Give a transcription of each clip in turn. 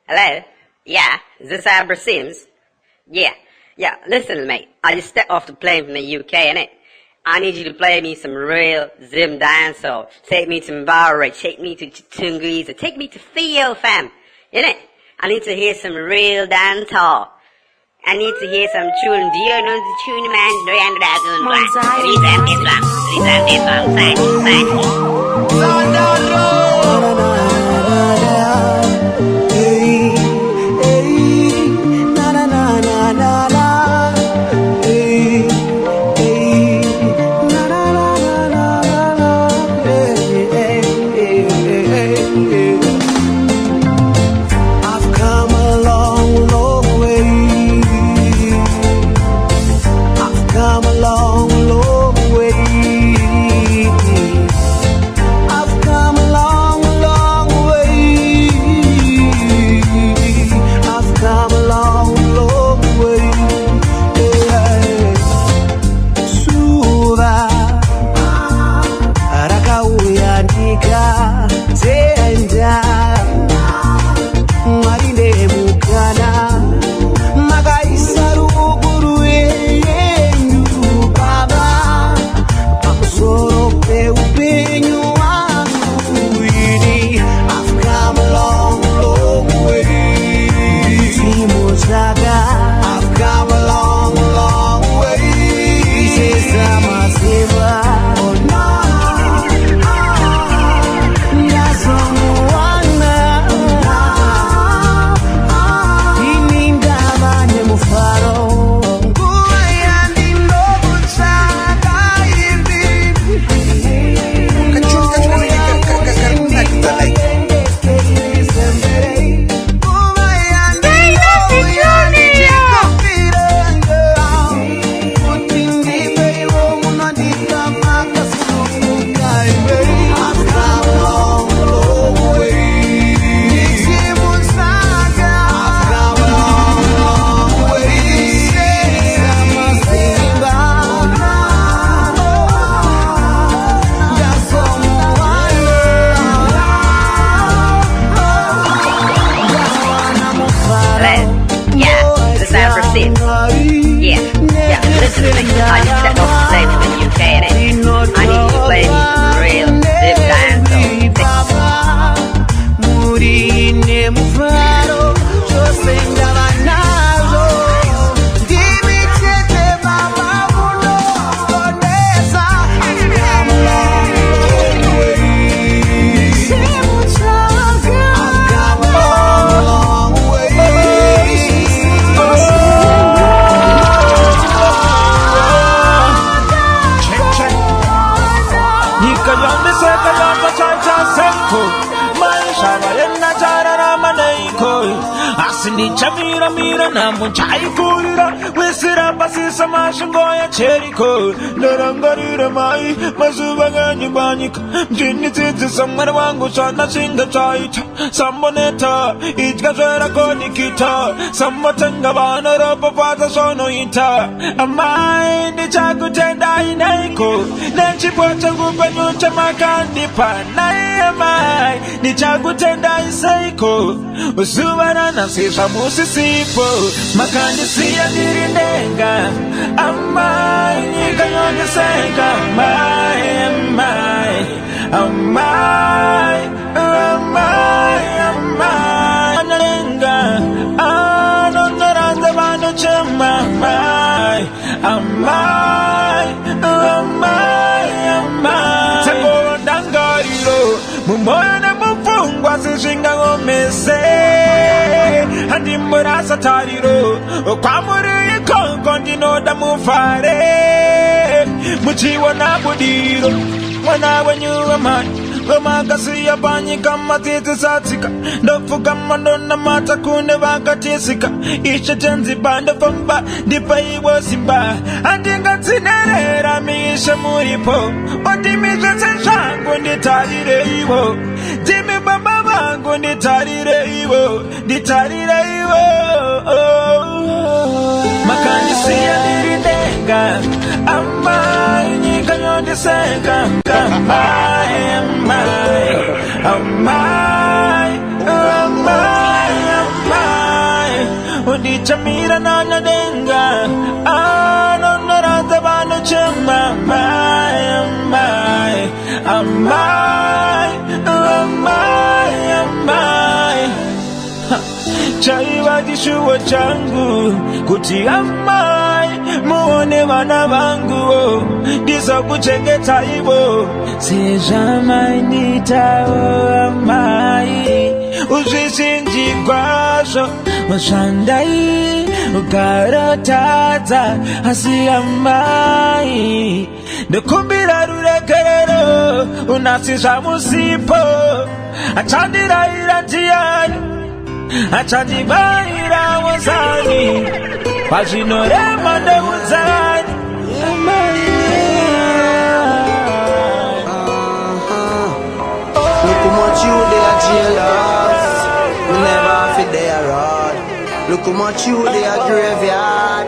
Hello? Yeah, is this Abra Simzz? Yeah, listen mate, I just stepped off the plane from the UK, innit? I need you to play me some real Zimdancehall. Take me to Zimbabwe, take me to Tunguiza, take me to Theo fam, innit? I need to hear some real dancehall. I need to hear some tune. Do you know the tune, man? Do you listen to me. I just stepped off the plane from the UK, innit? I need you to play me some real Chamira mira na munchai kurira wisira basisa mashingoya cheriko narangarira mai mazubagani banika jinititi samara wangu sana singa chaita samboneta itgazera konikita sambatanga bana ropa pata sono ita amai ni chakutenda inaiko nenchipocha ngupenyo chamakandi panai amai ni chakutenda isaiko usubana na sisa musisipo makandi siya dirindenga amai nikanyonde senga amai analenga anonaranda bano chema amai Teko dangairo mumoyo na mufungwa sishinga ngomese Handi murasa tariro kwa muri kongo ndinoda mufare Muchiwa na budiro Mwana wenyuwa mani Wamagasi ya banyi kama titi satika Ndofu kama ndona mata kune wakatisika Isha tenzi banda famba Dipa iwa simba Andinga tinerera miisha muripo Odimisha senshangu nditarire iwo Dimi baba wangu nditarire iwo Makanisi ya diridenga Amai nyika nyonde senga Amai chamira na denga anonarata bano chema amai chaiwa kishuwa changu kuti amai muone vana vangu ndizo kuchengeta ivo sejamai nitao amai uzvisinji kwazvo washandai ukarotadza asi amai ndikumbira rurekerero unasi zvamusipo achandiraira ndiani achandibaira wazani pazvinorema ndeudzani Look how much you they are jealous. Me never fit their rod. Look how much you they are graveyard.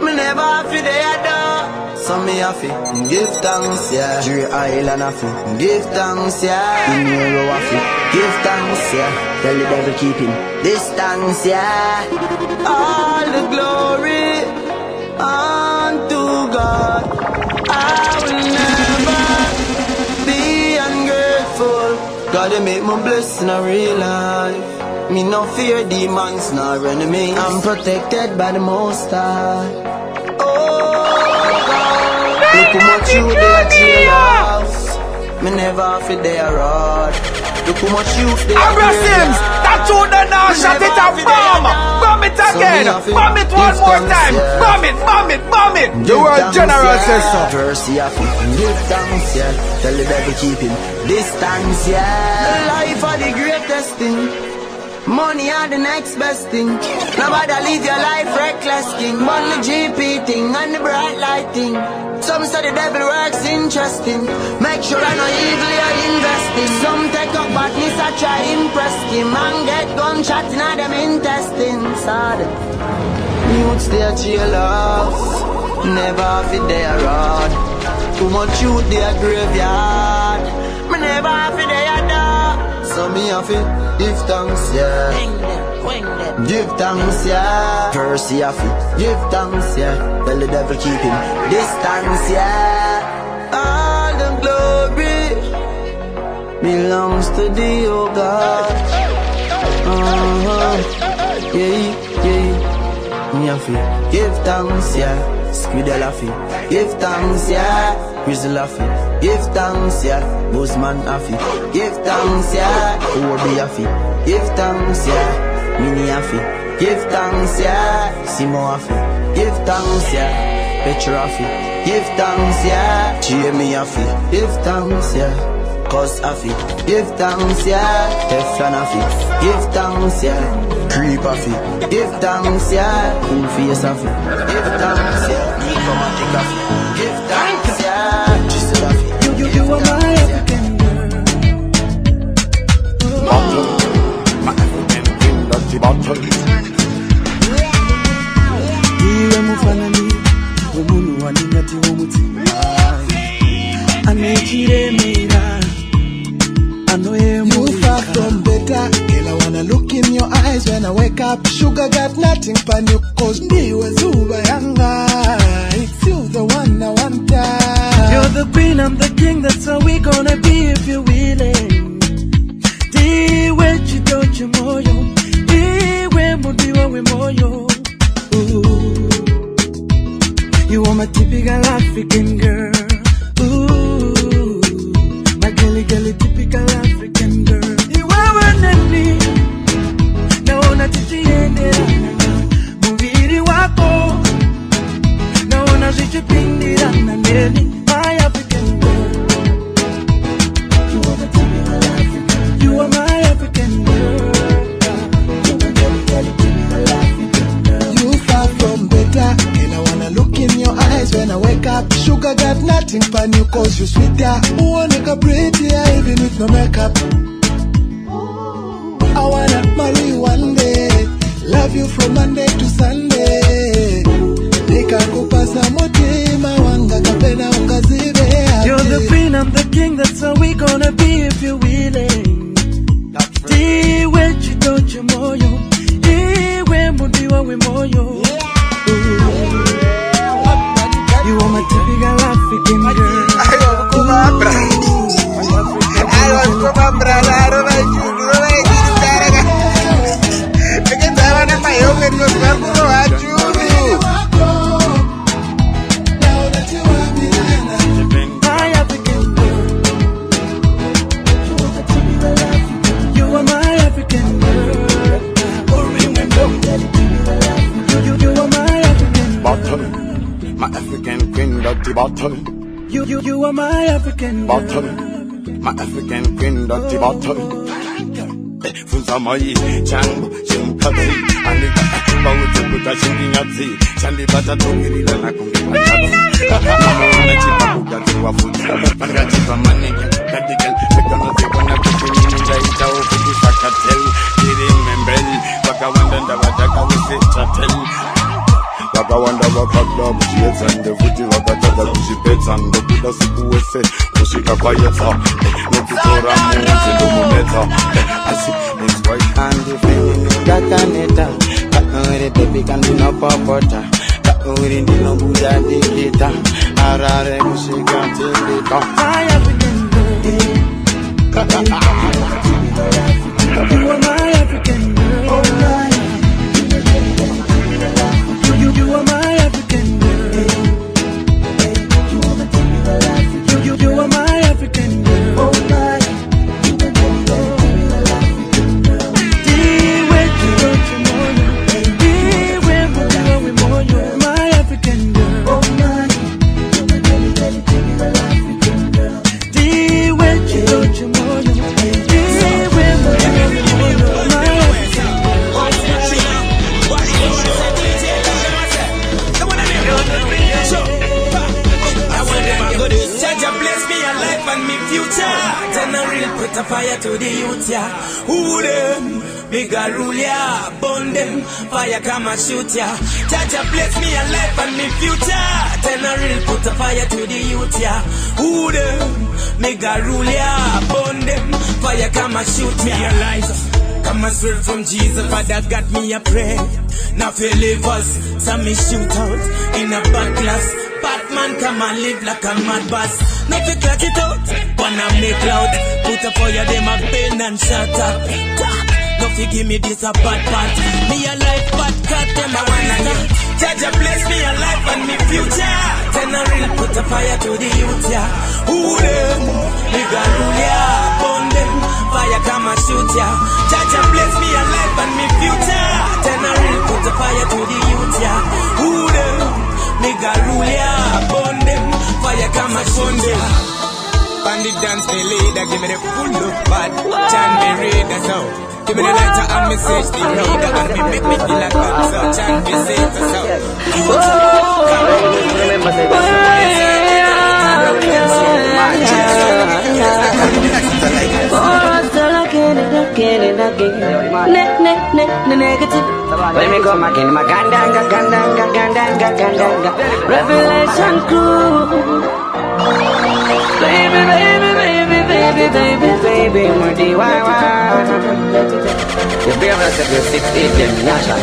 Me never fit their door. So me have to give thanks, yeah. Dre Island have to give thanks, yeah. In Euro have to give thanks, yeah. Tell the devil keep him distance, yeah. All the glory unto God. I will never be ungrateful. God, they make me blessed in a real life. Me no fear demons nor enemy. I'm protected by the Most High. Look how much you they are jealous. Me never fit their rod. Look how much you they are Abra Simzz, that you the now shut it up, bomb it again, bomb it one more time, bomb it. You are general says so. Mercy of it, give thanks, yeah. Tell the devil keep him distance, yeah. Life are the greatest thing. Money are the next best thing. Nobody live your life reckless, king. Only GP thing and the bright light thing. Some say the devil works interesting. Make sure I know evil you're investing. Some take up badness, I try impress him. And get gunshot in them intestines. Youths they are jealous. Never fit their rod. Too much youth they are graveyard. Me never fit their door. So me have it, give thanks, yeah. Give thanks, yeah. Mercy have it, give thanks, yeah. Tell the devil keep him distance, yeah. All the glory belongs to thee, oh God. Yeah. Me have it, give thanks, yeah. Squidel have it, give thanks, yeah. Grizzle have it, give thanks, yeah. Buzzman have it, give thanks, yeah. Obi have it, give thanks, yeah. Mini have it, give thanks, yeah. Simo have it, give thanks, yeah. Petro have it, give thanks, yeah. Jamie have it, give thanks, yeah. Cos have it, give thanks, yeah. Teflon have it, give thanks, yeah. Creep have it, give thanks, yeah. Cool face have it, give thanks, yeah. Informatic have it, give thanks, yeah. You are my African girl. My African king, dirty bottle. Iwe mufanani, umunu waningati umutima. Anechiremera, anoye you far from better. Girl, I wanna look in your eyes when I wake up. Sugar got nothing pan you, cause ndiwe zuba yanga. It's you the one I want. You're the queen, I'm the king, that's how we gonna be if you're willing. Diwe chitoche moyo, diwe mudiwa we moyo. Ooh. You are my typical African girl. Ooh. My girly typical African girl. You are one of me. Naona titiendera muviri wako. Naona zichipindira na neni. My African girl. You are the typical African. You are my African girl. You are the typical African girl. You far from better, and I wanna look in your eyes when I wake up. Sugar got nothing pan you, cause you sweeter. Wanna make a prettier even with no makeup. I wanna marry you one day, love you from Monday to Sunday. Nikakupasa motima wanga kapena ungazibe. You're the queen, I'm the king, that's how we gonna be if you're willing. Diwe chitoche moyo, diwe mudiwa we moyo. moyo. You are my typical African girl. I want to come Abra. I want to come Abra. I don't like you. Because I want to my own and you're going to watch you. My African girl. You are my African girl. You are my African bottom. My African queen, dirty bottom. You are my African bottom. My African queen, dirty bottom. Funza moi, changu, chimkazi. Anika, bawuze kuta chinginyazi. Chandi bata tongirila na kumbi pachazi. Mwana chipa kugati wa futi. Panga chipa manega, kadigal. Pekana zikona kuchini ninja ita ofiki sakatel. Kiri membel, baka wanda ndabadaka wese chatel. Baka wanda waka club, jets and the footy waka tata kushipets and the kuda siku wese. Kushika kwa yeta, nukutora muzi lumumeta. Asi, it's white and the feeling kakaneta. Kakuri baby can be no popota. Kakuri ndi no buja dikita. Arare kushika tilika. My African girl. You are my African girl. You are my African girl. You are my African girl. My African girl. Put a fire to the youth, yeah. Who them? Bigger rule, yeah. Burn them. Fire come and shoot, yeah. Jaja bless me a life and me future. Then I real put a fire to the youth, yeah. Who them? Bigger rule, yeah. Burn them. Fire come and shoot me a life. Come and swear from Jesus, Father got me a prayer. Now feel live us, some me shoot out in a bad class. Batman come and live like a mad boss. Now fi crack it out, wanna make loud. Put a fire, them a bend and shut up. Now fi give me this a bad part. Me a life bad cat, them a wanna get. Jaja bless me a life and me future. Then I real put a fire to the youth, yeah. Who them? Me got rule, yeah. Burn them, fire come and shoot, yeah. Jaja bless me a life and me future. Then I real put a fire to the youth, yeah. Who them? Nigga rule, yeah, burn them. Fire come and burn them. Bandit dance me leader, give me the full look bad. Chant me read the sound. Give me the lighter and me search the reader. And me make me feel like that. So chant me safe the sound. Negative. When we go making my gandanga. Revelation crew. Baby, my DIY. The bearers of the 6 Nasha.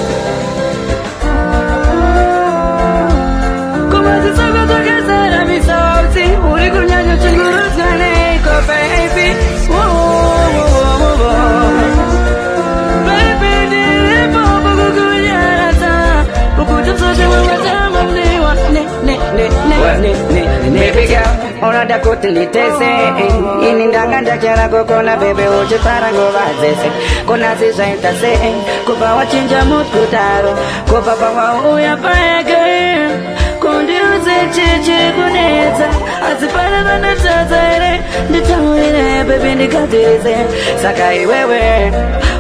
Come on, this is a good guess. I'm sorry. Uri kunyanya chinguru zane ko baby. Baby girl, ona da kutilitese. Ini ndanga ndakera kokona baby uche parango vazese. Kona zisha intase. Kupa wachinja mutkutaro. Kupa bawa uya paege. Kundiuze chichi kuneza. Azipana zanda chazere. Nditawire baby ndikatize. Sakai wewe.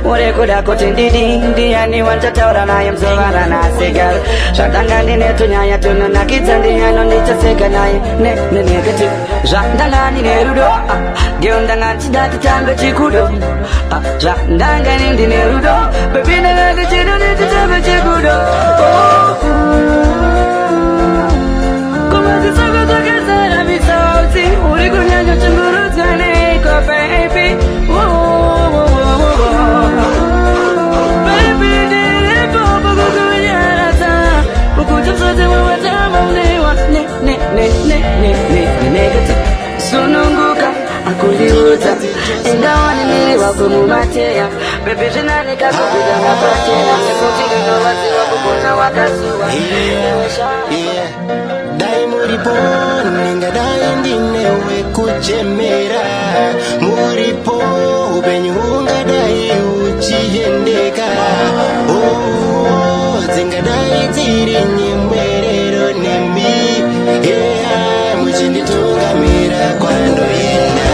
Ure kuda kutindidi. Ndiani wanchataura na yamzovara na sigal. Shatanga nine tunyaya tununa kitandiyano nichaseka naye. Ne negative. Jandanga nine rudo. Giondanga chidati chango chikudo. Jandanga nine rudo. Baby nanga chido nichaseka chikudo. Kuma zisago toke zara misauti. Uri kunyanya chunguru zane ko baby. Baby, did it, Bobo, wakumumateya bebezinanika kukujanga patena nekutino waziwa kubona wakasuwa dai muripo ninga dai ndinewe kuchemera muripo upenyu unga dai uchiendeka dzinga dai dziri nyimwerero nemi muchinditungamira kwandoenda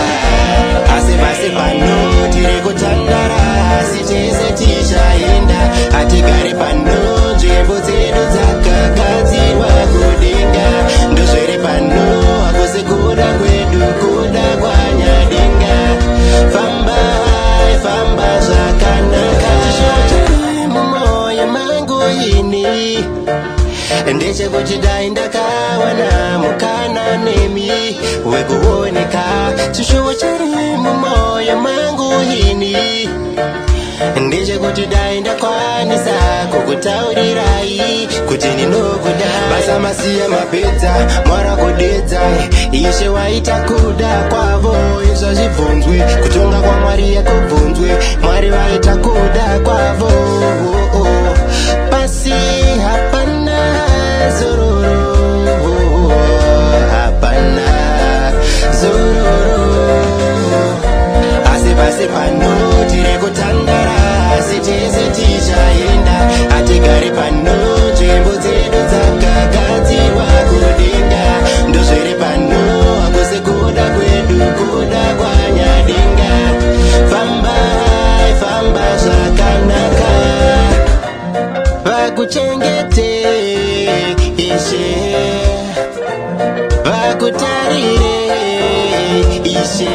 asi pasi pano tiri kutandara asi tese tichaenda hatigari pano nzvimbo dzedu dzakagadzirwa kudenga ndozviri pano hakusi kuda kwedu kuda kwanyadenga famba zvakanaka chiri mumwoyo mangu ini ndechekuti dai ndakawana mukana nemi wekuoneka chishuwo chiri mumwoyo mangu ini ndechekuti dai ndakwanisa kukutaurirai kuti ndinokuda basa masiya mapedza mwarakodedza ishe waita kuda kwavo izvo zvibvunzwe kutonga kwamwari yakubvunzwe mwari vaita kuda kwavo pasi hapana zororo hapana zororo asi pasi pano tiri kutandara asi tese tichaenda hatigari pano nzvimbo dzedu dzakagadzirwa kudenga ndozviri pano hakusi kuda kwedu kuda kwanyadenga famba zvakanaka vakuchengete ishe vakutarire ishe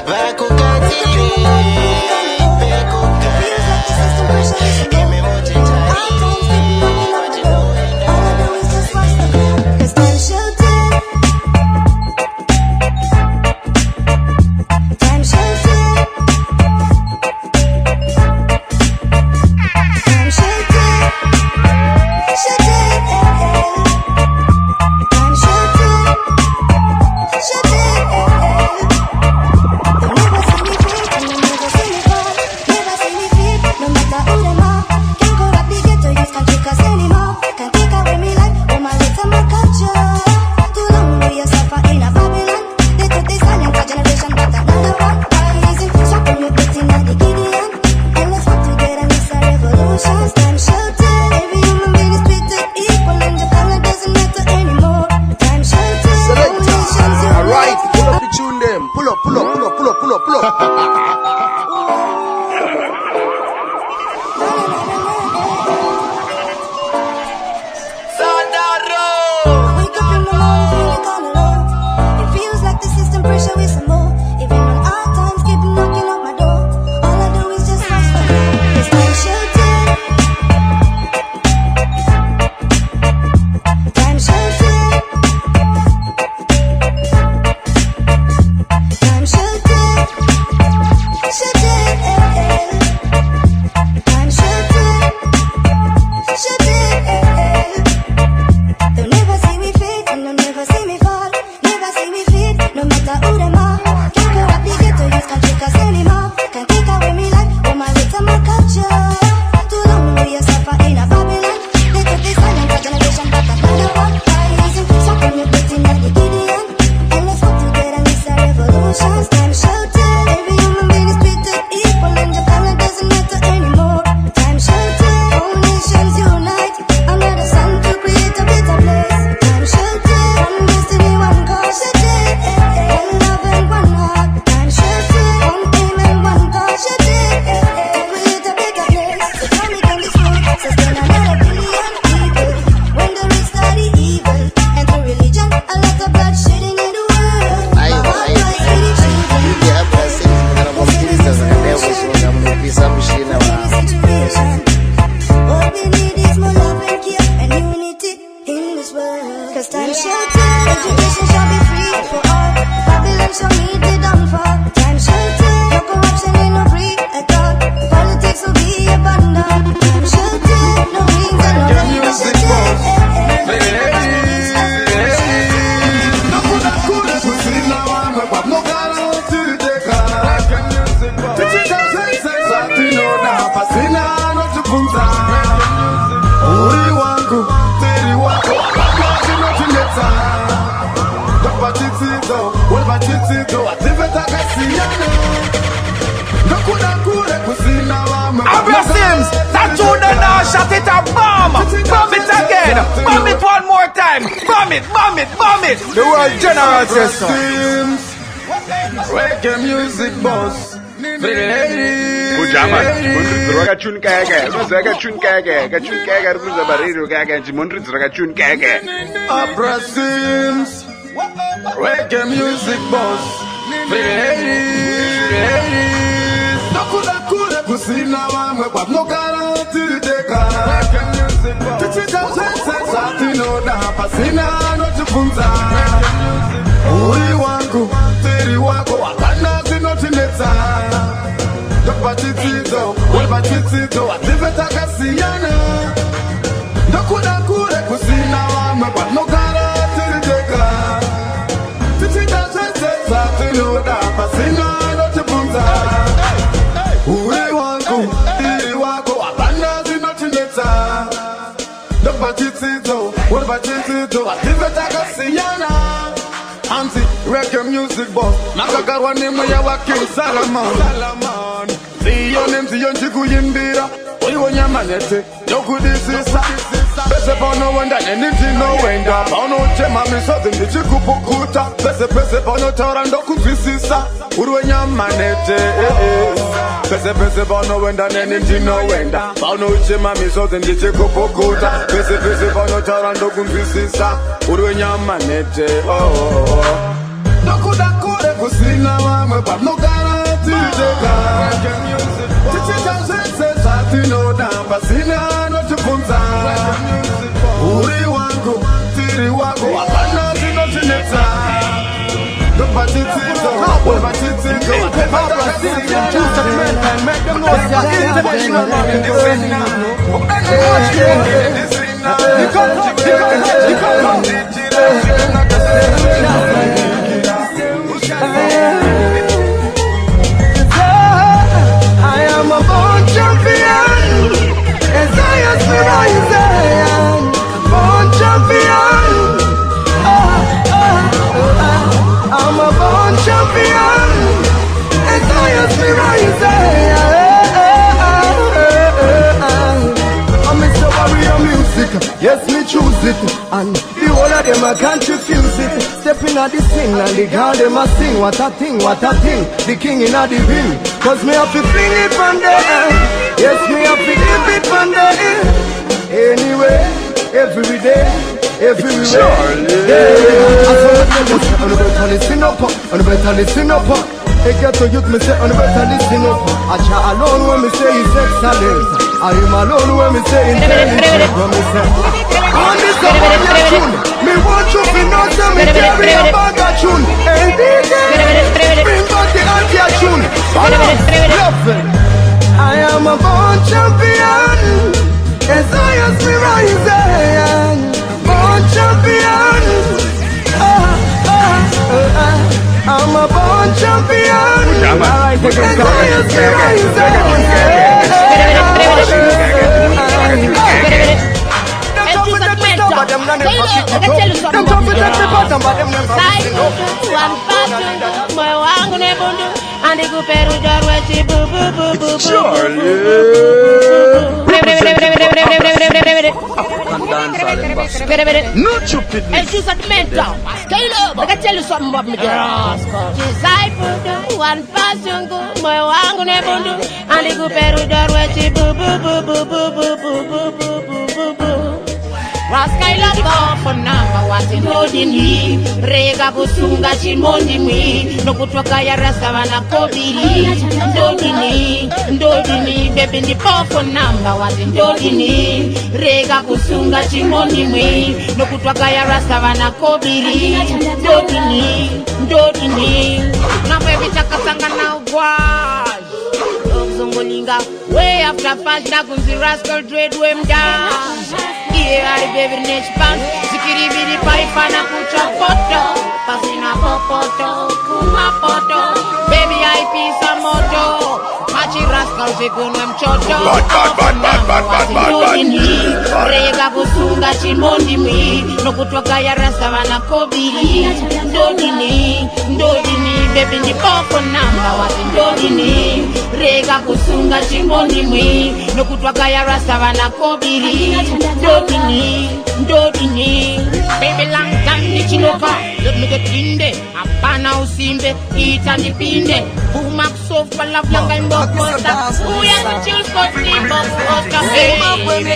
vakugadzire pekugara ime batitito, well batitito, ativeta Cassiano. No kule kusina wame. Abra Simzz, that tune then now shut it up, bomb it again, bomb it one more time, bomb it. The world general says so. Reggae music boss. Kujama, Mondra Chun Kaga, Zaga Chun Kaga, Chun Kaga, Zabarino Gaga, Mondra Chun Kaga. Abra Simzz, reggae music boss. Nakula kusina wame kwa nokara tiriteka. Tichita sense atino na pasina no tufunza. Uri wangu, tiri wako wakana zinotineta. Batitito, well batitito, ativeta Cassiano. Nakula kusina wame kwa nokara tiriteka. Tichita sense atino na pasina no tufunza. Uri wangu, tiri wako wakana zinotineta. Batitito, well batitito, ativeta Cassiano. Anti reggae music boss, nakagarwa nemu ya wakin Salaman. Ziyo nem ziyo njiku yimbira, oiwo nyamanete, yoku disisa. Bese pono wenda neniti no wenda, pono chema misozi ndichiku pukuta. Bese pono taurando kufisisa, urwe nyamanete. Bese pono wenda neniti no wenda, pono chema misozi ndichiku pukuta. Bese pono taurando kufisisa, urwe nyamanete. Nakula kusina wame pa nokara tiriteka. Tichita sense satino na pasina no tufunza. Uri wangu, tiri wako wakana zinotineta. Batitito, Abra Simzz, choose a man and make them know you're international man in this scene I am a born champion, as I am born champion. I'm a born champion, as I am I'm Mr. Warrior Music, yes me choose it, and the whole of them I can't refuse it. Stepping at the scene and the girl them a sing, what a thing, the king in a the ring. Cause me have to fling it from the air, yes me have to dip it from the air. Anyway, every day, everywhere. I saw the better listen up, on the better listen up. I get to youth, me say, on the better listen up. I chat alone when me say he's excellent. I am alone when me say intelligent. When me say, on this up on your tune, me want you to know that me carry a bag of tune. Hey DJ, bring back the anti-tune. Love it. I am a born champion, as I as me rising. Born champion. I'm a born champion. Alright, take it No stupid. And she's at mental. Scale up. I can tell you something about me, girl. Decide for one person go. My wangu ne bundu. And the guperu darwechi boo boo boo boo boo boo boo boo boo boo boo. Raskaila go for number one in holding him. Rega kusunga chimondi mwi. No kutoka ya rasta wana kobiri. Ndodini, baby ndi for number one in holding him. Rega kusunga chimondi mwi. No kutoka ya rasta wana kobiri. Ndodini. Na baby chakasanga na wash. Zongolinga way after fast na kunzi rascal trade wem down. Yeah, the baby next band. Zikiri bidi paipa na kucha poto. Pasina popoto, kuma poto. Baby I pisa moto. Watch it, rascal, we go no mchocho. Rega kusunga chimondi mi. No kutoka ya rasta wana kobiri. Ndodini, baby ni poko namba. Wati ndodini. Rega kusunga chimondi mi. No kutoka ya rasta wana kobiri. Ndodini. Baby long time ni chinoka. Let me get in there. Apana usimbe, ita nipinde. Bumak sofa love langa imbokosa. Uya kuchills for sleep bokosa. Hey,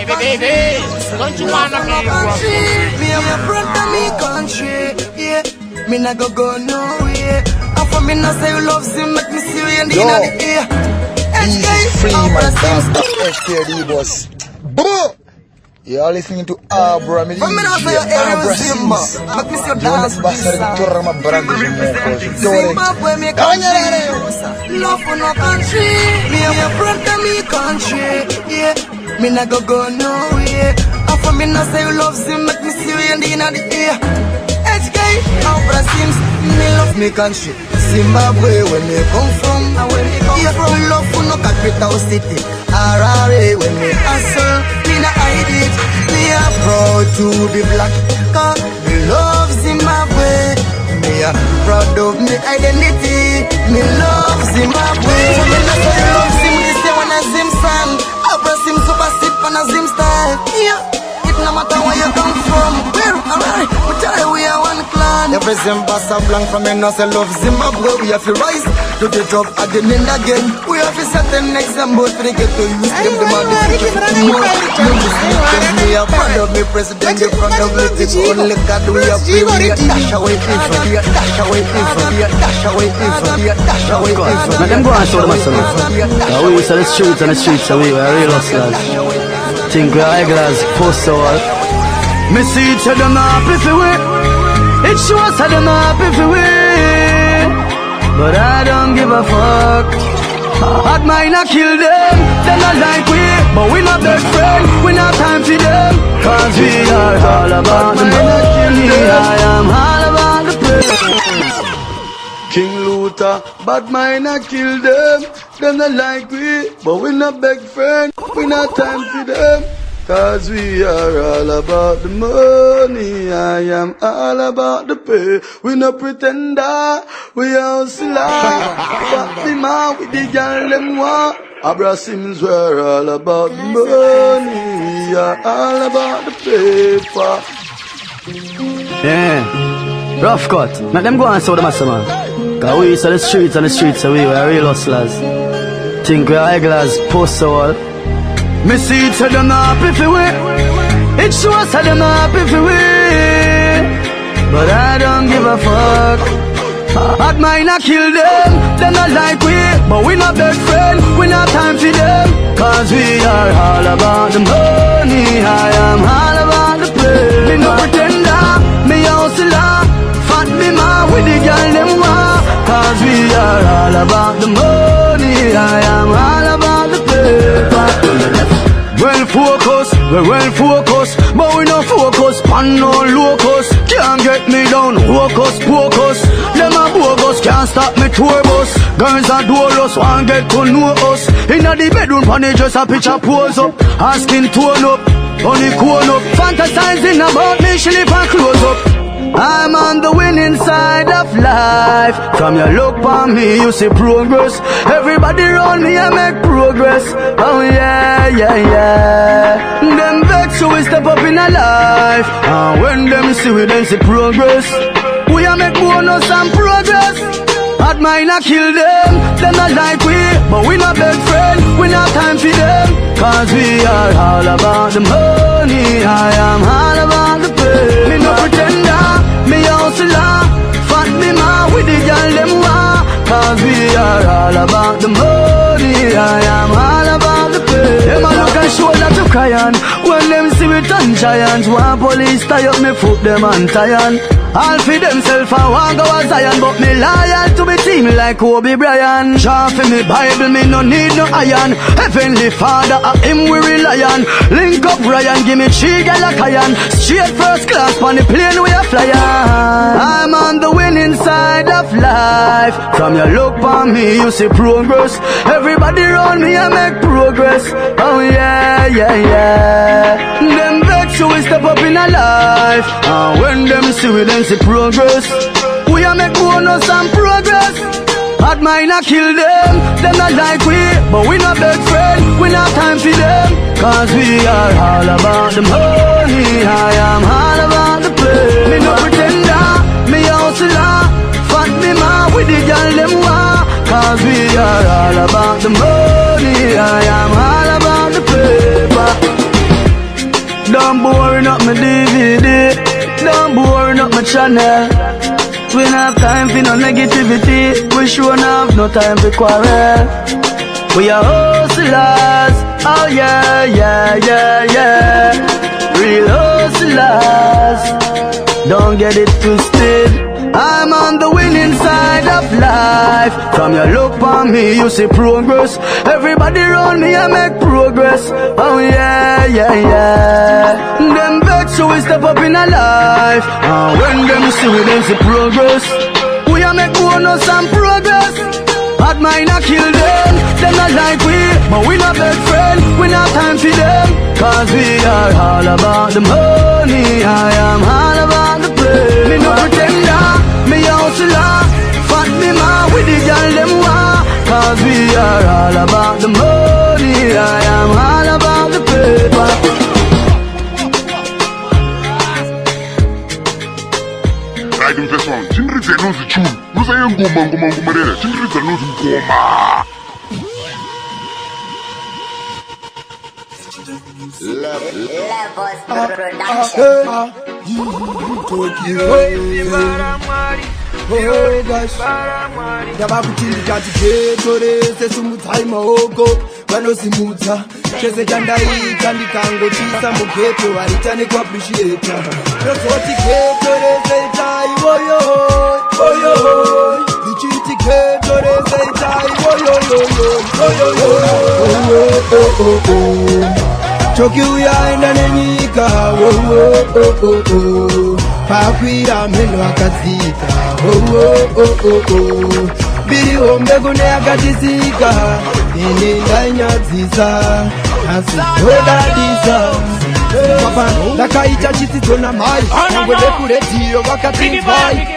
baby. Don't you wanna be Me and my brother, me country, yeah. Me nah go nowhere. And for me nah say you love him, make me see you in the ear. Easy free man, that's the FKD boss. Boo! You're listening to Abra Simzz. Abra Simzz. Jonas Basari Torma Brand Zimbabwe, me country. Love for no country. Me and my brother, me country, yeah. Me nah go nowhere. And for me nah say you love him, make me see you in the ear. HK, Abra Simzz. Me love me country. Zimbabwe, where me come from. Yeah, from love for no capital city. Harare, when me hustle, me nah hide it. Me are proud to be black, cause me love Zimbabwe. Me are proud of me identity. Me love Zimbabwe. So me nah say love Zim, this day when I Zim song. Abra Simzz super sit on a Zim style. Yeah, it no matter where you come from. Where, alright, we tell you we are one clan. Every Zimbabwe blank from me no say love Zimbabwe. We have to rise to the top again and again. We have to set an example to get to use them. The man we are proud of me president, we are proud of me people. Only God we are free. We are dash away evil. We are dash away evil. We are dash away evil. We are dash away evil. Now them go and show them a son. We sell the streets, so we are real hustlers. Think we are high-glass, post so all. Me see each other not happy for we. It shows I don't happy for we. But I don't give a fuck. Hot mine I kill them. They not like we, but we not best friend. We not time for them. Cause we are all about the money. I am all about the pay. King Luther, bad mind I kill them. They not like we, but we not best friend. We not time for them. Cause we are all about the money. I am all about the pay. We no pretender, we hustler. But the man with the girl them want. Abra Simzz, we're all about the money. We are all about the paper. Yeah, rough cut. Let them go and show them a man. Cause we sell the streets, so we are real hustlers. Think we are high-glass, post so all. Me see it, say them not happy for we. It shows say them not happy for we. But I don't give a fuck. Hot mine I kill them. They not like we, but we not best friend. We not time for them. Cause we are all about the money. I am all about the play. Me no pretender, me hustler. Fat me man with the girl them want. Cause we are all about the money. I am all about the paper. Well focused, we're well focused, but we no focus on no locus. Can't get me down, hocus pocus. Them a bogus, can't stop me tour bus. Girls are doorless, want get to know us. Inna the bedroom, funny just a picture pose up. Asking tone up, only cone up. Fantasizing about me, she live and close up. I'm on the winning side of life. From your look on me, you see progress. Everybody around me, I make progress. Oh yeah, yeah, yeah. Them vex so we step up in our life. And when them see we, then see progress. We a make bonus and progress. Hot mine I kill them. Them not like we, but we not best friend. We not time for them. Cause we are all about the money. I am all about the pay. Me no pretender, me hustler. Fat me man with the girl them want. Cause we are all about the money. I am all about the pay. Them a look and shoulder to cry on. When them see we turn giant. One police tie up me foot them and tie. All for themself I want go a Zion, but me loyal to me team like Kobe Bryant. Draw for me Bible, me no need no iron. Heavenly Father, him we rely on. Link up Ryan, give me 3 gal like iron. Straight first class, on the plane we a fly on. I'm on the winning side of life. From your look on me, you see progress. Everybody around me, I make progress. Oh yeah, yeah, yeah. Them vex so we step up in a life. And when them see we then see progress. We a make bonus and progress. Bad mind a kill them not like we, but we not best friend. We not time for them, cause we are all about the money. I am all about the play. Me no pretender, me hustler. Fat me ma with the girl them war. Cause we are all about the money. I am all about the paper. Don't boring up my DVD. Don't boring up my channel. We don't have time for no negativity. We sure have no time for quarrel. We are hustlers. Oh yeah, yeah, yeah, yeah. Real hustlers. Don't get it twisted. I'm on the winning side of life. From your look on me, you see progress. Everybody around me, I make progress. Oh yeah, yeah, yeah. Them vex so we step up in a life. And when them see we then see progress. We a make bonus and progress. Bad mind a kill them not like we, but we not best friend. We not time for them, cause we are all about the money. I am all about the play. Me no pretender, me hustler. Fat me ma with the girl them war. Cause we are all about the money. I am all about the paper. Right in this one, Zimbabwe Anonzi Chun. Who's a young Mangoma? Zimbabwe Anonzi Mangoma. Levels production. Oh gosh, ndabakuchindika chiketorese sumutai maoko vanosimudza chese chandaita ndikangotisa mugeto varita nekuappreciata tozoti ketorese itai woyo oyo ndichiti ketorese itai woyo choki uyaenda nenyika pakwira mheno akadzika biri hombe kune akatisika ine ndainyadzisa asi hodadisa papa ndakaita chidzidzo namai angwede kuredhiyo vakativai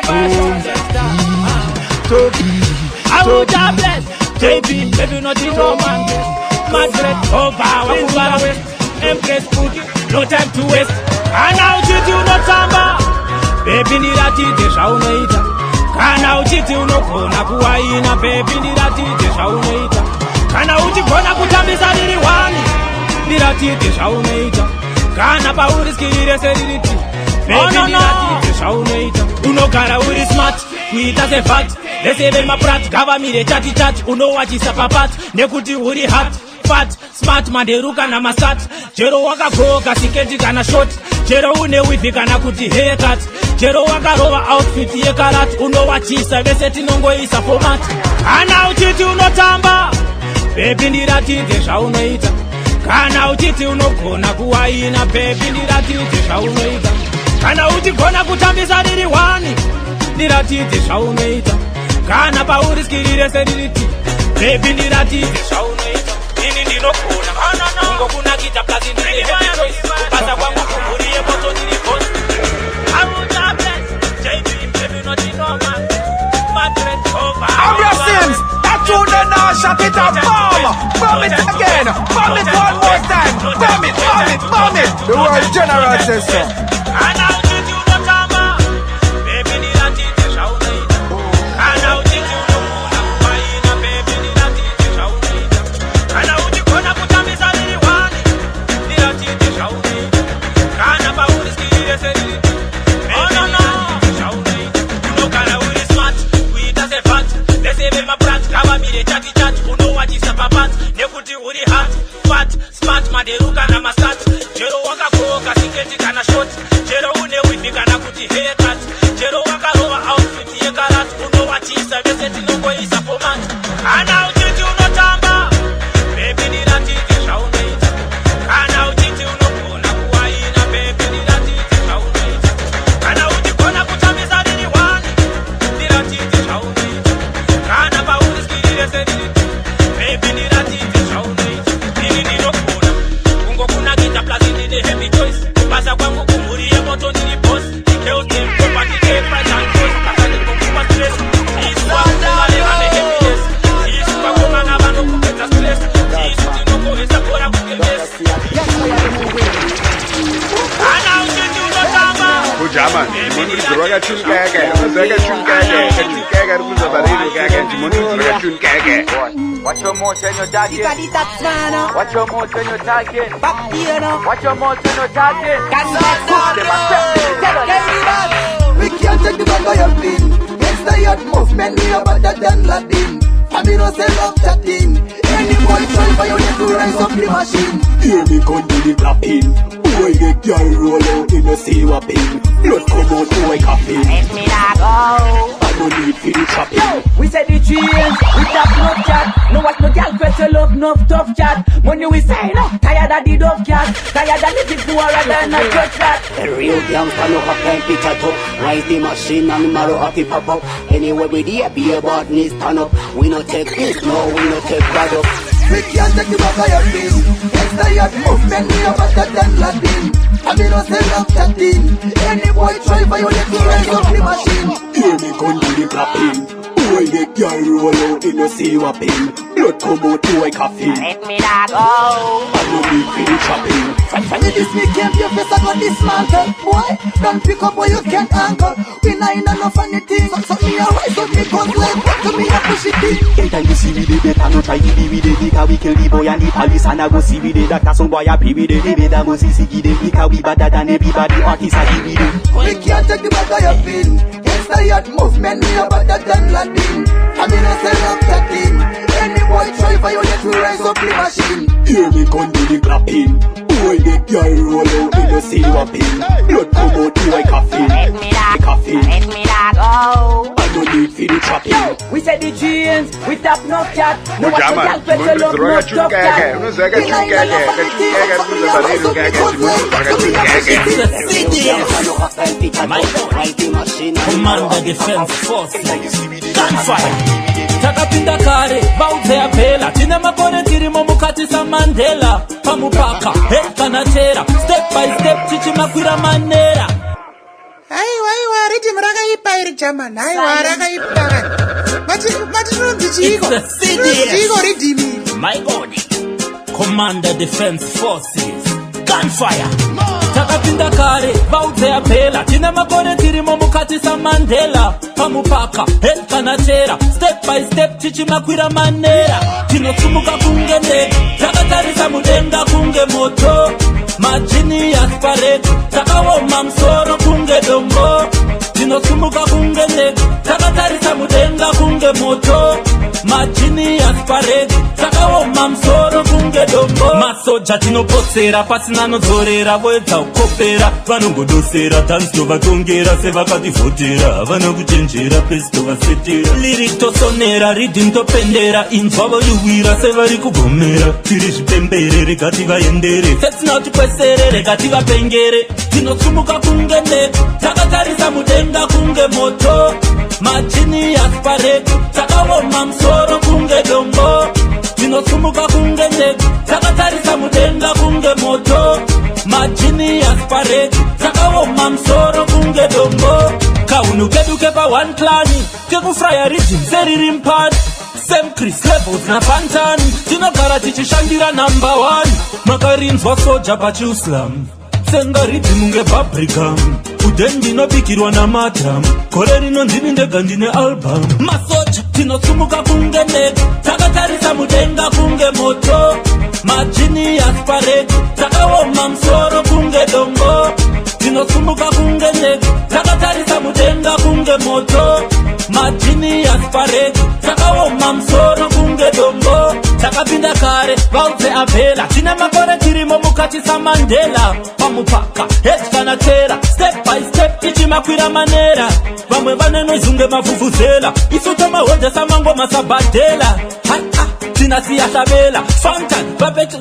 JB, baby, not in Roman. Madrid, over, Wakubara West. Empress Boogie, no time to waste. Kana uchiti unotamba, baby ndiratidze zvaunoita. Kana uchiti unogona kuwaina, baby ndiratidze zvaunoita. Kana uchigona kutambisa riri wani, ndiratidze zvaunoita. Kana pauriskirire seririti, baby ndiratidze zvaunoita. Unogara uri smart, kuita sevat. Leseve maprat, gavamire chati chati, unowachisa papat, nekuti uri hot. Fat, smart, manderuka na masat. Jero wakagoka siketi kana short. Jero une wifi kana kuti haircut. Jero wakarova outfit yekarat. Unowachisa vese tinongoisa format. Kana uchiti unotamba, baby ndiratidze zvaunoita. Kana uchiti unogona kuwaina, baby ndiratidze zvaunoita. Kana uchigona kutambisa riri wani, ndiratidze zvaunoita. Kana pauriskirire seririti, baby ndiratidze zvaunoita. Ini ndinokuna kungokunakita plazi ndiriheto kupasa kwangu kuhuriye moto ndirikoni Abra Simzz, that tune then now shut it up, bomb it again, bomb it one more time, bomb it, the world general says so. smart maderuka na masat jero wakakoka siketi kana short jero une wifi kana kuti haircut jero wakarowa outfit yekarat unowatisa bese tinongoisa format ana uchiti unotamba baby niratiti zvaunoita kana uchiti unogona kuwaina baby niratiti zvaunoita kana uchigona kutambisa nini wani niratiti zvaunoita kana pauriskirire senini baby niratiti zvaunoita ini ndinogona kungokunakita plus ndine heavy choice kubasa kwangu kumhuri yemoto ndiri boss girls them property they price and cost akati ngokupa stress iswakumalevane happiness isukwakomana vanokupedza stress isu tinokovesa bora kugemesa kana uchiti unotamba kujama ndimondiridziro rakachunikaeke rakachunikaeke rikuzabariro kake ndimondiridziro rakachunikaeke. Watch your mouth and your target. Watch your mouth and your target. Watch your mouth and your target. We can't take the back of your pin. It's the yacht movement, we are better than Latin. I mean, no say love chatting. Any boy try for you to rise up the machine. Hear me gun to the clapping. Boy get girl roll out in the sea whopping. Blood come out to a coffin. Let me not go. I don't need for the chopping. We say the trees, we tap no chat. No watch no girl question love, no tough chat. Money we say no, tired of the dove cat. Tired of the poorer than a church rat. The real gangster look up and pitch a top. Rise the machine and the marrow of the pop up. Anyway we the be about knees stand up. We no take this, no, we no take bad up. We can't take the back of your pin. It's the yacht movement, we are better than Latin. I mean, no say love chatting. Any boy try for you to rise up the machine. Hear me gun to the clapping. Boy get girl roll out in the sea whopping. Blood come out to a coffin. Let me not go. I don't need for the chopping. Finally this weekend your face I got dismantle. Boy, don't pick up where you can't anchor. We not in no funny thing. So me a rise up me gun like what to me a push it in. Anytime you see we the better no try to be with the because we kill the boy and the police and I go see with the doctor. Some boy a pray with the better go see the because we better than everybody artists are with it. We can't take the back of your pin. It's the yacht movement, we are better than Latin. I mean I say love chatting. Any boy try for you to rise up the machine. Hear me gun to the clapping. Boy get girl roll out in the sea whopping. Blood come out to a coffin. Let me not go. I don't need for the chopping. We say the jeans, we tap no chat. No watch no girl question love, no tough chat. Commander Defense Force Gunfire takapinda kare bauze yapela tine makore tirimo mukati sa Mandela pamupaka kana tera step by step chichimakwira manera. Aiwa rhythm rakaipa iri German. Aiwa rakaipa mati runzi chiko rhythm. My God. Commander Defense Forces Gunfire takapinda kare bauze yapela tine makore tirimo mukati sa Mandela pamupaka kana tera step by step chichimakwira manera tinotsumuka kunge ndege takatarisa mudenga kunge moto majini yaspareti takawoma msoro kunge dombo tinotsumuka kunge ndege takatarisa mudenga kunge moto majini yaspareti takawoma msoro kunge dombo masoja tinoposera pasina nodzorera voedza kukopera vanongodosera tanzito vatongera sevakativhotera vanokuchenjera pesito vasetera liri tosonera ridhim topendera inzwa voiwira sevari kugomera tiri zvipembere regati vaendere setsina kuti kwesere regati vapengere tinotsumuka kunge ndege takatarisa mudenga kunge moto majini yaspareti takawoma msoro kunge dombo tinotsumuka kunge ndege takatarisa mudenga kunge moto majini yaspareti takawoma msoro kunge dombo kaunu kedu kepa one plani kekufraya rijim seriri mpani same Chris levels na pantani tinogara tichishandira number 1 makarinzwa soja pachiuslam senga ridhimu ngepabricam udhen ndinobikirwa namadam gore rino ndini ndega ndine album masoja tinotsumuka kunge ndege takatarisa mudenga kunge moto majini yaspareti takawoma msoro kunge dombo tinotsumuka kunge ndege takatarisa mudenga kunge moto majini yaspareti takawoma msoro kunge dombo takapinda kare kare vauze avela tina makore tirimo mukati samandela pamupaka hetkana tera step by step tichimakwira manera vamwe vanenozunge mavhuvhuzela isu tomahodha samangoma sabadhela tina siyashavela fantan vapeti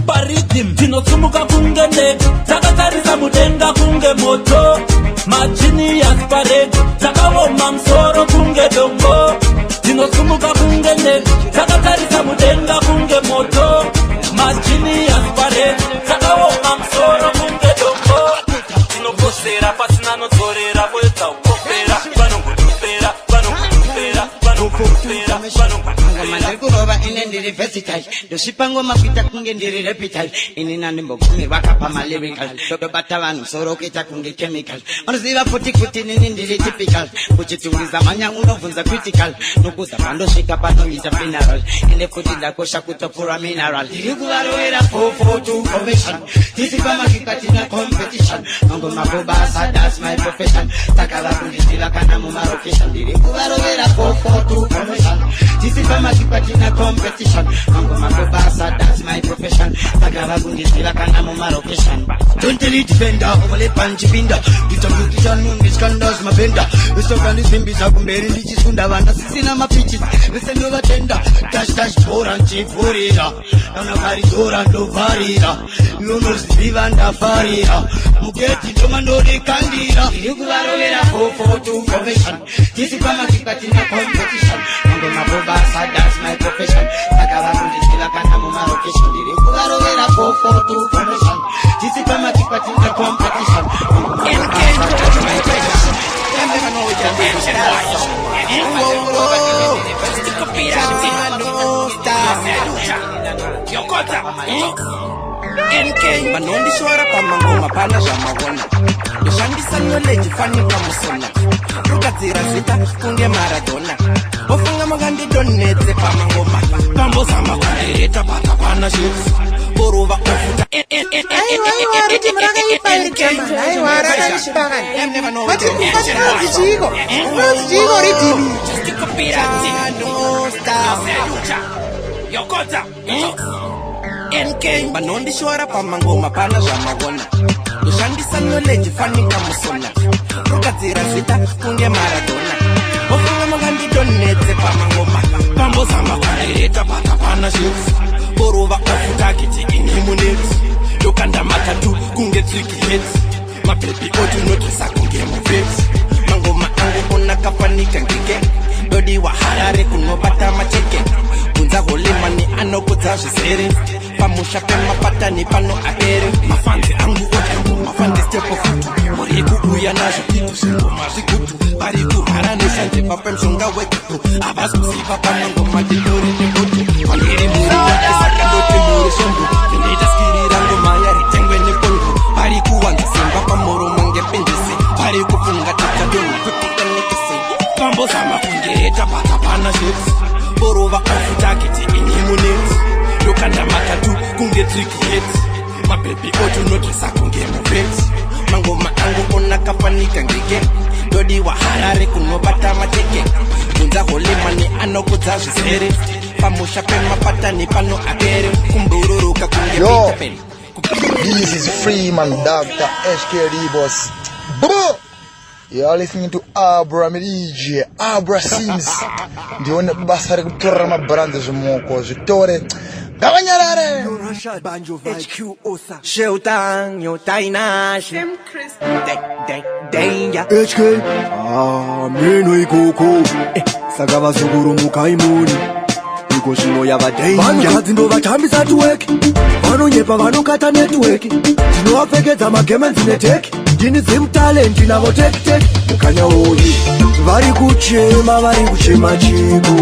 paridim tinotsumuka kunge ndege takatarisa mudenga kunge moto magenius parade takaoma msoro kunge dombo tinotsumuka kunge ndege takatarisa mudenga kunge moto magenius parade takaoma msoro kunge dombo tinokosera pasina nodzorera kuedza ukopera vanongotupera vanongotupera vanongotupera kurova ine ndiri versatile ndosvipa ngoma kuita kunge ndiri reptile ini nandimbogumirwa kapa malyrical ndobata vanhu soro kuita kunge chemical vanoziva futi kuti nini ndiri typical kuchitungisa manya unobvunza critical nokuza pandosvika panoita funeral ine futi ndakosha kutopura mineral ndiri kuvarovera 442 convention tisi pamakikatina competition mangoma kubasa that's my profession takava kunditira kana mumarokesha ndiri kuvarovera 442 convention tisi pamakikatina competition mangoma kubasa that's my profession takava kunditira kana mumarokesha don't tell it defender omole panchi pinda kitamukisha nungi skandas mapenda usokandisimbisa kumberi ndichisunda vana sisina mapichis vesendo vatenda dash bora nchifurira anavarizora ndovarira nonoziviva ndafarira mugeti ndomandodekandira iri kuvarovera 442 convention tisi pamakikatina competition mangoma kubasa that's my profession takava kunditira kana mumarokesha iri kuvarovera 442 convention tisi pamakikatina competition NK vanondishora pamangoma pana zvamawona ndoshandisa knowledge fanika musona rugadzira zita kunge maradona ofunga makandidonetse pamangoma pambozama kundireta pakapana chips boruva ofuta NK vanondishora pamangoma pana zvamawona ndoshandisa knowledge fanika musona rugadzira zita kunge maradona ofunga makandidonetse pamangoma pambozama kundireta pakapana chips boruva ofutakiti inimuneti ndokanda matatu kunge tsviki heti mabhebi otinodresa kunge muveti mangoma angu onakafanika ngige dodiwa harare kunobata macheke kunza holemani anokudza zvizere pamusha pemapatani pano apere mafanzi angu otangu mafande stepo futu muri kuuya nazvo itu zvingoma zvigutu vari kuhara neshanje papemshonga wegutu havasi kuziva pamangoma ndidori nebutu kwandiri muri esakandoti muri shombu ndinoita skirira ngoma yaritengwe nepongu vari kuwanza simba pamoromo ngependisi vari kufunga tatadona kutikanekisi pambozama kundireta pakapana chips boruva ofutakiti inimuneti ndokanda matatu kunge tsviki heti mabhebi otinodresa kunge muveti mangoma angu onakafanika ngige dodiwa harare kunobata mateke kunza holemani anokudza zvizere pamusha pemapatani pano apere kumbururuka kunge pitapeni. This is Freeman Dr. HKD boss. Boo! You are listening to Abra DJ, Abra Simzz. Ndione basa rekutorera mabrand zvimoko zvitore ngavanyarare HQ Osa Sheutanyo Tainashi Danger HK mino ikoko saka vazukuru mukaimuni iko zvino yava danger vanhukadzi ndo vatambisa tuweki vanonyepa vanokata netiweki tinovapfekedza magemenzi neteki ndini zimtalenti navo tekiteki mukanya uyu vari kuchema chiko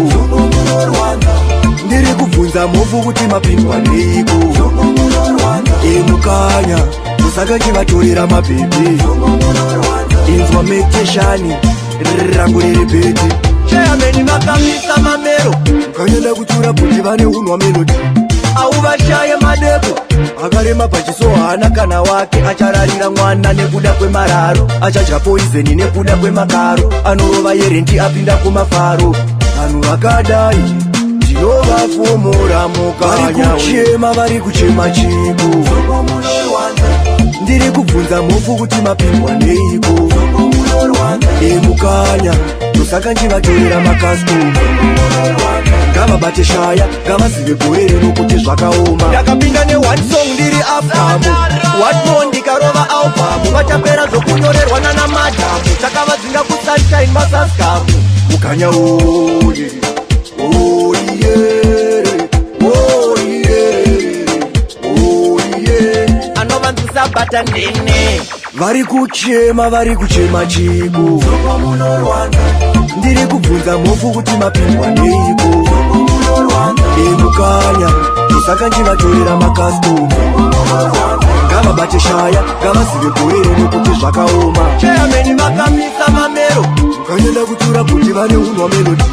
ndiri kubvunza mhofu kuti mapindwa neiko emukanya usaka chivatorera mabhebhi inzwa mediteshani rangu riri bheti cheyameni makamisa mamero mukanyenda kutura kuti vane unwa melodi auvashaye madepo akarema pachiso hana kana wake achararira mwana nekuda kwemararo achadya poizeni nekuda kwemakaro anorova yerendi apinda kumafaro vanhu vakadai ndinovafumura mukanya vari kuchema chiku ndiri kubvunza mofu kuti mapindwa neiko emukanya tosaka nchivatorera makastoma ngavabate shaya ngavazive gorere nokuti zvakaoma ndakapinda ne1 song ndiri aftamu watmo ndikarova albamu vachapera zvokunyorerwa nana madhamu saka vadzinga kusunshine masaskamu mukanya oye anovanzisa bata ndine vari kuchema chiku ndiri kubvunza mofu kuti mapindwa neiko emukanya tosaka nchivatorera makastoma ngavabate shaya ngavazive gorere nokuti zvakaoma cheyameni vakamisa mamero mukanyenda kutura kuti vane unwa melodi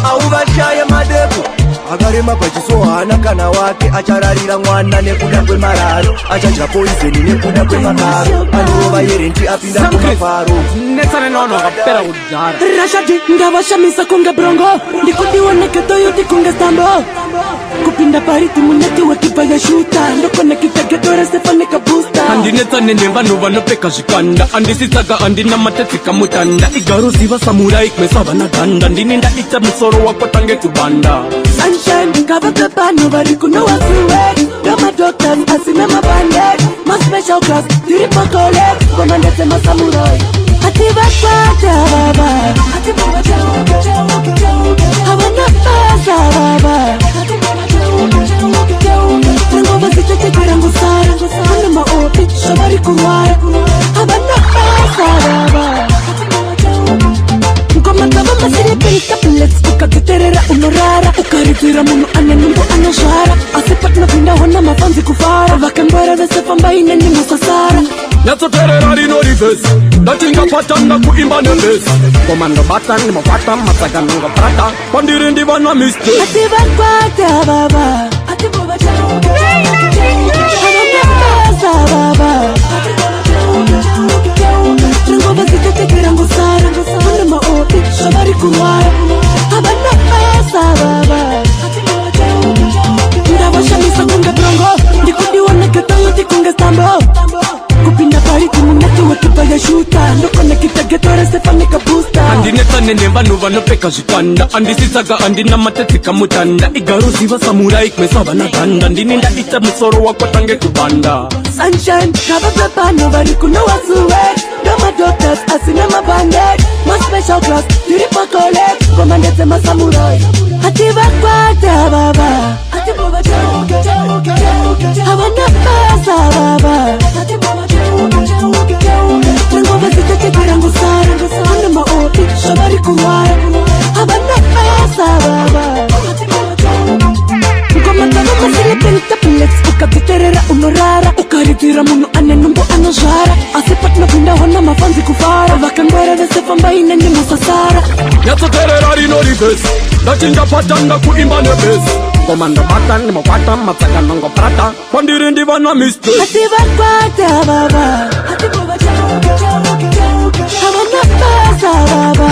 auvashaya madepo akarema pachiso haana kana wake achararira mwana nekuda kwemararo achadya poizeni nekuda kwemakaro anorova yerenti apinda kumafaro nesanono akapera kudhara rashadi ngavashamisa kunge brongo ndikudionekedoyoti kunge stambo kupinda pariti munetiwekipa yashuta ndokonekitegetore stefaneka busta andinetsane nevanhu vanopfeka zvikanda andisitsaka andina matetsika mutanda igaruziva samurai kwesava naganda ndini ndaita musoro wako tange kubanda sunshine ngavapepano vari kunowasiwe ngamadoctors asina mabanded maspecial class tiri pakole komandetse masamurai ativakwata baba havana pesa baba rangova zichechekerangusara ana maopi shavari kurwara havana pesa baba ngomatava masirepelitablets ukadziterera unorara ukaritira munhu ane numbo anozvara asi patinopinda hona mafanzi kufara vakangwara vesefamba ine ndimusasara nyatsoterera rino rivhesi ndatingapatanga kuimba nevhesi komandobata ndimobata matsakanongoprata kwandiri ndivanwa mistake ativakwata baba avanapasa baba rangova zichechekerangusara ana maopi shavari kurwara avanapasa baba ndavashamisa kunge brongo ndikudioneketoyoti kunge stambo kupinda pariti munetiwekipa yashuta ndokonekitegetore stefaneka busta andinetsane nevanhu vanopfeka zvikanda andisitsaka andina matetsika mutanda igaruziva samurai kwesava naganda ndini ndaita musoro wako tange kubanda sunshine ngavapepano vari kunowasuwe ngamadoctors asina mabanded maspecial class tiri pakole komandetse masamurai ativakwata baba havana pesa baba rangova zichechekerangusara ana maopi shavari kurwara havana pesa baba ngomatava masirepelitablets ukadziterera unorara ukaritira munhu ane numbo anozvara asi patinopinda hona mafanzi kufara vakangwara vesefamba ine ndimusasara nyatsoterera rino rivhesi ndatingapatanga kuimba nevhesi komandobata ndimobata matsakanongoprata kwandiri ndivanwa mistake ativakwata baba havana pesa baba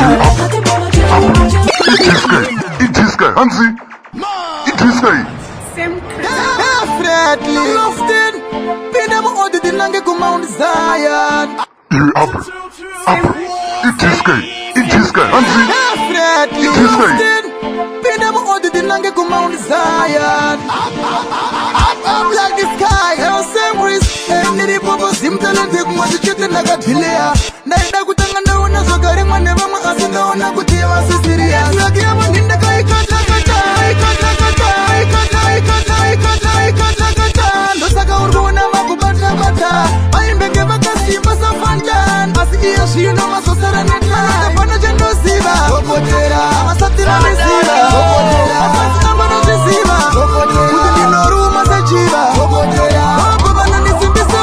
Itiske, Hansi! Itiske! Definitely Lofted Pina mo odi din lang ko Mount Zion Abra Itiske Hansi! Definitely Lofted Pina mo odi din lang ko Mount Zion Up like the sky Hell same risk Niri popo simtalente kumwazichete nagadilea Naida kutangana unazogari maneva maasina ona kutia sisiria Lagi ya maninda kaikata ndosaka urikuona makubata-bata aimbenge vakasimba safandan asi iyo zvino mazosaranata apana chandoziva amasatira neziva asinambanozviziva kuti ndinoruma sechiva vakuvana nesimbisa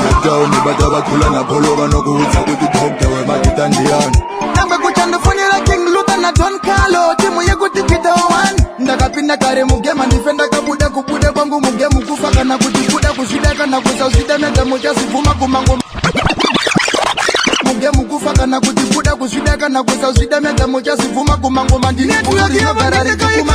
natauni bata vakula napolo vanokuudza kuti dokta wemakita ndiyani nangwe kuchandofonera king luka na don carlo timu yekuti pita one ndakapinda kare mugema ndife ndakabuda kubuda kwangu mugemu kufa kana kuti kuda kuzvida kana kusazvida nadamuchazivhuma kumangoma muge mukufa kana kuti kuda kuzvida kana kusazvida mega muchazivhuma kumangoma ndinekuyakiyogararikuma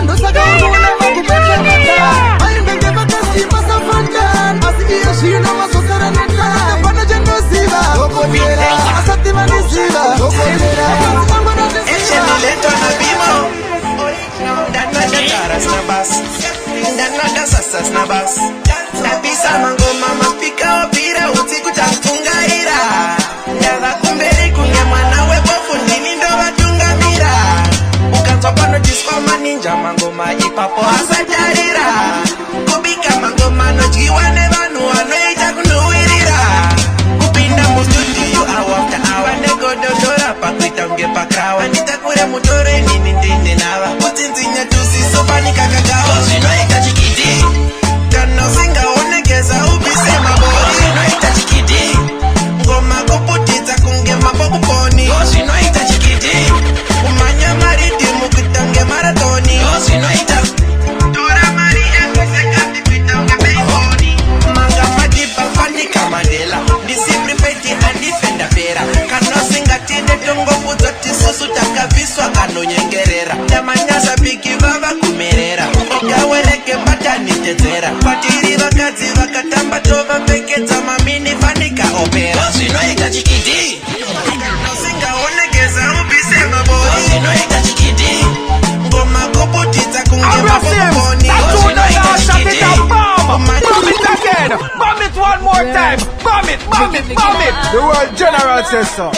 ndosaka unoona vakubetemata aindenge vakasimba safanjan asi iyo zvino mazosara neta pano chandosiva dokotera asati vanisiva dokotera ndabisa mangoma mapika opira usiku takutungaira ndava kumberi kunge mwana webofu ndini ndovatungamira ukanzwa panodiswa maninja mangoma ipapo asajarira kubika mangoma nodyiwa nevanhu vanoita kunowirira kupinda mustudio awafta awa negododora pakuita unge pakrawa nditakure mutore nini ndine nava kutsinzinya tusiso panikakagawa zvinoita chikiti kana usingaonekeza ubise mabori zvinoita chikiti ngoma kuputidza kunge mapokuponi zvinoita chikiti kumanya maridhimu kuita unge maratoni zvinoita tora mari ekosekati kuita unge beiboni manga madhiba fanika mandela ndisipripeti andifenda pera kana usingatine tongobudza tisusu takabviswa kanonyengerera tamanyaza bigi vava kumerera okawereke mbatanitedzera kwatiri vakadzi vakatamba tovapfekedza mamini fanika opera zvinoita chikiti usingaonekeza ubise mabori zvinoita chikiti ngoma kuputidza kunge mapokuponi zvinoita chikiti Bomb it again! Bomb it one more time! Bomb it! Bomb it! Bomb it! The world general says so.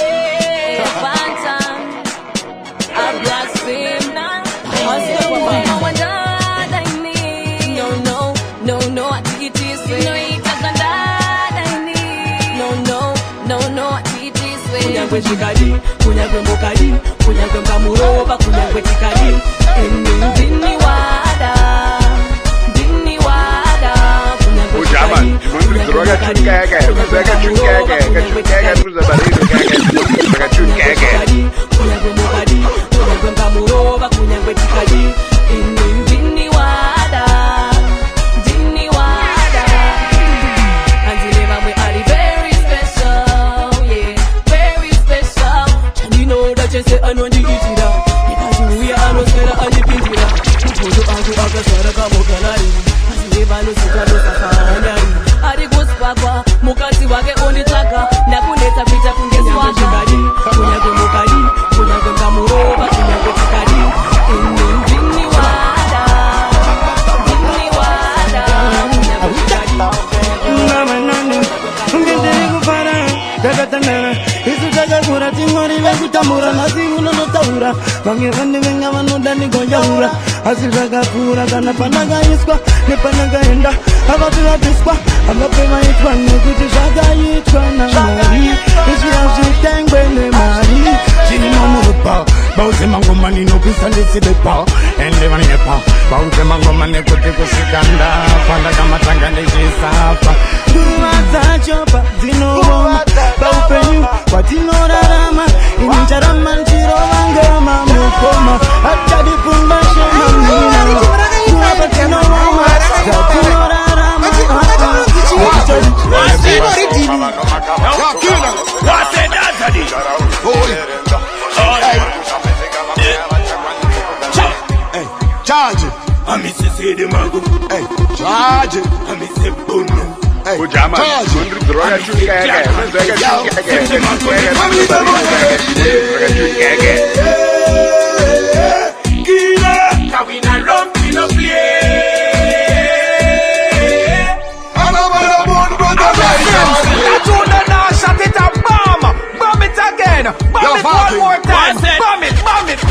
Abra Simzz, no, activities. No, it doesn't no, activities. Kunyagwe chikadi, kunyagwe mbokadi, kunyagwe mkamurova, kunyagwe chikadi. Ndini wada, Ujaman, mundroga chunkaga, muzaka chunkaga, kachunkaga tuzabariro kaga, mundroga chunkaga. Kunyagwe mbokadi, kunyagwe mkamurova, kunyagwe chikadi. Ndini wada. And Zimbabwe are very special, yeah, very special. And you know that you say I know the itira. Because we are no spera and the pitira. Kupozo angu akasara kamokanari. Azilevano sukano safanyari. Ari kuspakwa, mukati wake onitaka. Nakuneta pita kungeswaka. Kunyagwe mukadi, kunyagwe mkamurova, kunyagwe chikadi. Ndini wada, ndini wada, kunyagwe chikadi. Takatanana, isu takakura tingori vekutamura nasi unonotaura vamwe vane venga vanoda nigonjaura asi zvakakura kana panakaiswa nepanakaenda avapi vapiswa avapi vaitwa nekuti zvakaitwa namari izvi hazvitengwe nemari zvini mamurupa bauze mangoma ninopisa ndisibepa ende vanepa bauze mangoma nekuti kusikanda pandakamatanga ndichisapa nguva dzacho padzinoboma paupenyu kwatinorarama inicharama nchirova ngoma mukoma achadipfumba shemamina nguva patinoroma dzatinorarama Charge it. I'm Missy the Mago. Hey, charge it. I'm Missy Bono. Ujaman, mundroga chunkaga, muzaka chunkaga. Kila, kawina rum, kilo play. Shut it up, bomb it again, bomb it one more time, bomb it. The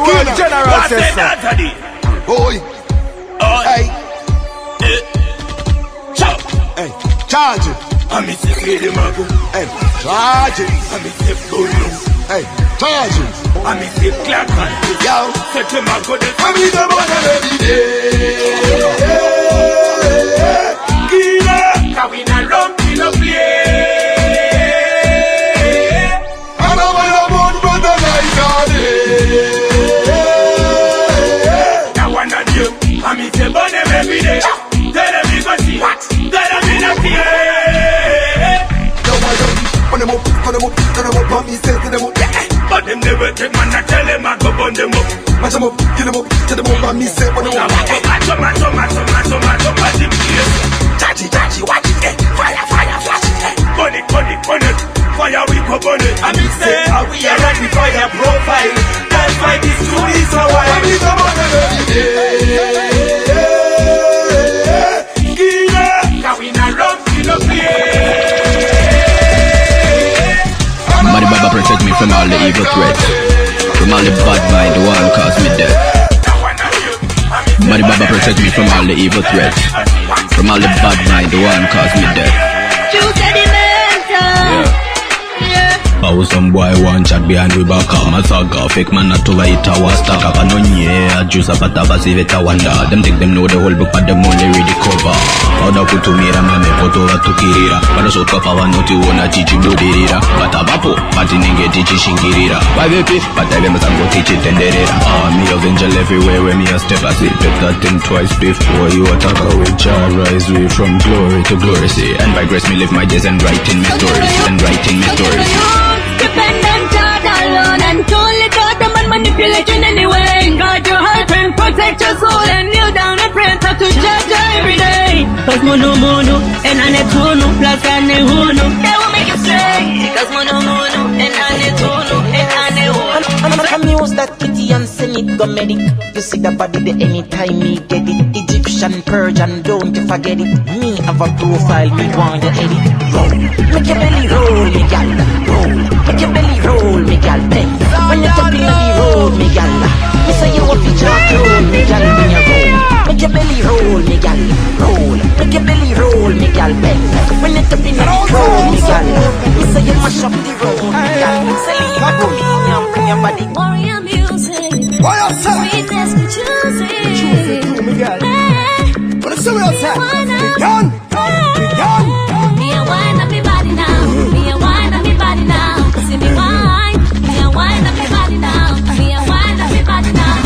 world general says so. Boy, hey, hey, charge it. I'm Missy the Mago. Hey, charge it. I'm Missy Bono. Hey, charge it. I'm Missy Clapman. Yo, set to my good. I'm in the morning every day. Kila, kawina rum, kilo play. I'm in the morning every day. Tell them you go see what? Tell them you not fear. When them up, take man, I tell him I go burn them up. Match them up, kill them up, tell them up, and me say what they want. Match up, watch it, Chachi, watch it, fire, flash it, burn it, fire, we go burn it. I mean say, we are ready for your profile. That's why this tune is so wild. We come on Mary Baba protect me from all the evil threats, from all the bad mind, the one cause me death. Mary Baba protect me from all the evil threats, from all the bad mind, the one cause me death. I was some boy one chat behind we back up. Masaga fake man not over it. I was stuck up. I know yeah. Juice up at Abra Simzz wonder. Them think them know the whole book, but them only read the cover. How da kutu mira mame photo wa tukirira. But so kafa wa noti wona chichi budirira. But abapo, but ninge teach shingirira. Why baby? But I them go teach it tenderera. Me of angel everywhere when me a step. I see better think twice before you attack. With Jah rise we from glory to glory. See, and by grace me live my days and writing me stories. Dependent God alone and don't let God the man manipulation anyway. God your heart and protect your soul and kneel down and pray to judge every day. Cause mono and anetuno plus anehuno. They will make you say. Cause mono and anetuno and anehuno. I'm use that kitty and send it go medic. You see the body the anytime me get it. Egyptian, Persian, don't you forget it. Me have a profile, me want to edit. Roll, make your belly roll, me gal. Roll, make your belly roll, me gal. Bang. When you step in the road, me gal. Me say you a picture roll, me gal. When you roll, make your belly roll, me gal. Roll, make your belly roll, me gal. Bang. When you step in the road, me gal. Me say you mash up the road, me gal. Say you got to me and bring your body. Warrior music. Why you say? Sweetness we choose it. Choose it too, me gal. Wanna see what you say? Be gone. Me a wine up me body now. Me a wine up me body now. See me wine. Me a wine up me body now. Me a wine up me body now.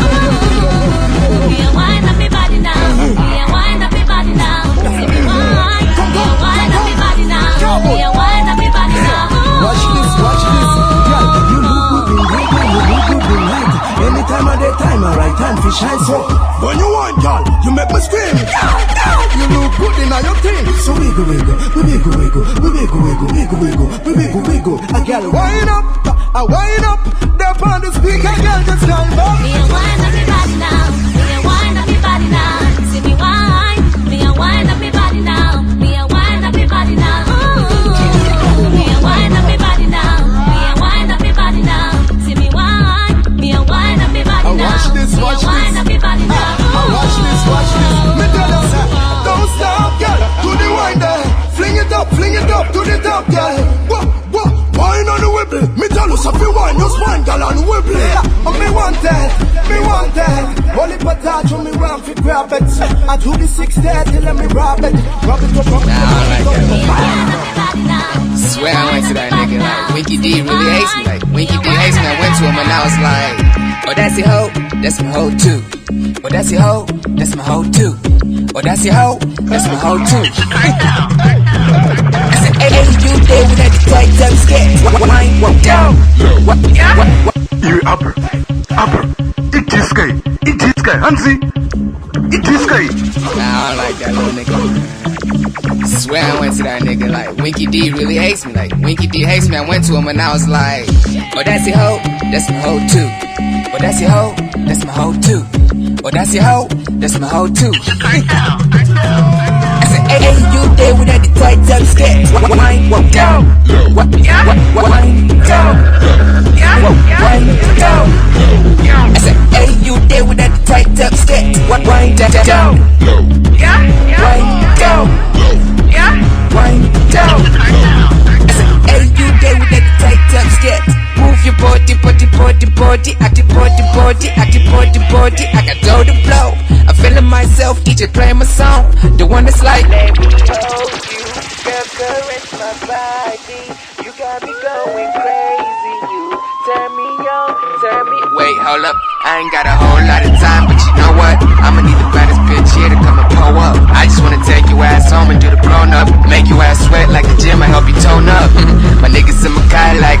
Me a wine up me body now. Me a wine up me body now. See me wine. Me a wine up me body now. Me a wine up me body now. Watch this, girl. You look good tonight. Anytime of the time, right time to shine so. When you want, girl, you make me scream. You look good in your thing. So wiggle. A girl wind up. They're on the speaker, girl, just stand back. Me a wine up me body now. Me a wine up me body now. See me wine. Me a wine up me body now. Me a wine up me body now. Me a wine up me body now. Me a wine up me body now. See me wine. Me a wine up me body now. Watch this. Watch this. Me tell you, sir, don't stop, girl. Do the wine there. Fling it up to the top, girl. What? Wine on the wibble. Me tell you, so if you wine, just wine, girl, and wibble. Me want that. Only patat when me round for grab it. I do the 6:30, let me rob it. Rub it up. Swear I went to that nigga like Winky D really hates me. Like Winky D hates me. I went to him and I was like, oh that's your hoe, that's my hoe too. Oh that's your hoe, that's my hoe too. Oh that's your hoe, that's my hoe too. I said, hey, you there with that tight time skate? Wine down. You Abra, eat this guy, Hansi, eat this guy. Nah, I don't like that little nigga. Swear I went to that nigga like Winky D really hates me. Like Winky D hates me. I went to him and I was like, oh that's your hoe, that's my hoe too. Oh that's your hoe, that's my hoe too. Oh that's your hoe, that's my hoe too. I said, hey, you there with that tight time skate? Wine down. Wine down. I said, hey, you there with that tight up skate? Wine down. Wine down. I said, hey, you there with that tight up skate? Move your body, at the body. I got dough to blow. I'm feeling myself, DJ playing my song. The one that's like, let me hold you, girl, caress my body. You got me going crazy. You turn me on, Wait, hold up, I ain't got a whole lot of time, but you know what? I'ma need the baddest bitch here to come and pull up. I just wanna take your ass home and do the blown up. Make your ass sweat like the gym, I help you tone up. My niggas in my car like,